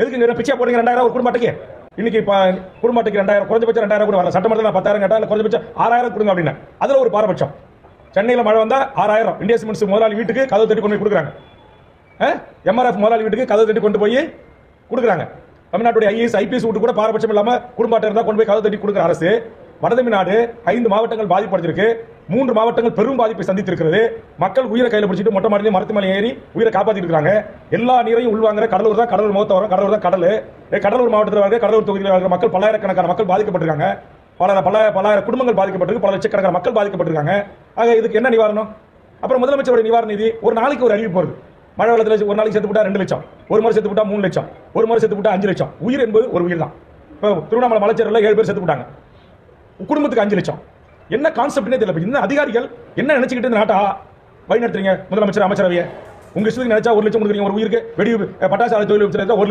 எதுக்கு பிச்சை போடுங்க 2000 ஒரு குடும்பத்துக்கு? இன்னைக்கு குடும்பத்துக்கு 2000, குறைஞ்சபட்சம் 2000 கூட வரல. சட்டமன்றத்தில் 10,000 கேட்டா, குறைஞ்சபட்சம் 6000 கொடுங்க அப்படின்னு. அதுல ஒரு பாரபட்சம். சென்னையில் மழை வந்தா 6000 இந்தியா சிமெண்ட்ஸ் முதலாளி வீட்டுக்கு கதவு தட்டி கொண்டு போய் கொடுக்குறாங்க. MRF முதலாளி வீட்டுக்கு கதவு தட்டி கொண்டு போய் கொடுக்குறாங்க. தமிழ்நாட்டுடைய IAS IPS வீட்டு கூட பாரபட்சம் இல்லாம குடும்பத்தை இருந்தா கொண்டு போய் கதவு தட்டி கொடுக்குற அரசு. வடதமிழ்நாடு 5 மாவட்டங்கள் பாதிப்படைஞ்சிருக்கு. 3 மாவட்டங்கள் பெரும் பாதிப்பை சந்தித்திருக்கிறது. மக்கள் உயிரை கையில் பிடிச்சிட்டு மொட்டை மாடியில மரத்து மேலே ஏறி உயிரை காப்பாத்திட்டு இருக்காங்க. எல்லா நீரையும் உள்வாங்குற கடலூர் தான். கடலூர் முகத்த வரும். கடலூர் தான் கடல். கடலூர் மாவட்டத்தில் வாழ்கிற கடலூர் தொகுதியில் வாழ்கிற மக்கள் பல்லாயிரக்கணக்கான மக்கள் பாதிக்கப்பட்டிருக்காங்க. பல்லாயிரம் குடும்பங்கள் பாதிக்கப்பட்டிருக்கு. பல லட்சக்கணக்கான மக்கள் பாதிக்கப்பட்டிருக்காங்க. ஆக இதுக்கு என்ன நிவாரணம்? அப்புறம் முதலமைச்சருடைய நிவாரண நிதி ஒரு நாளைக்கு ஒரு அறிவிப்பு வருது. மழை வெள்ளத்தில் ஒரு நாளைக்கு செத்து விட்டா 2 லட்சம், ஒரு முறை செத்து விட்டா 3 லட்சம், ஒரு முறை செத்து விட்டா 5 லட்சம். உயிர் என்பது ஒரு உயிர் தான். இப்போ திருவண்ணாமலை மலைச்சேரியில் 7 பேர் செத்து விட்டாங்க. குடும்பத்துக்கு 5 லட்சம். என்ன கான்செப்ட்னே தெரியல. இந்த அதிகாரிகள் என்ன நினைச்சுக்கிட்டு நாட்டா வழி நடத்துறீங்க? முதலமைச்சர், அமைச்சரவையை உங்க இஷ்டத்துக்கு நினைச்சா 1 லட்சம் கொடுக்குறீங்க ஒரு உயிருக்கு. வெடி பட்டாசு தொழில்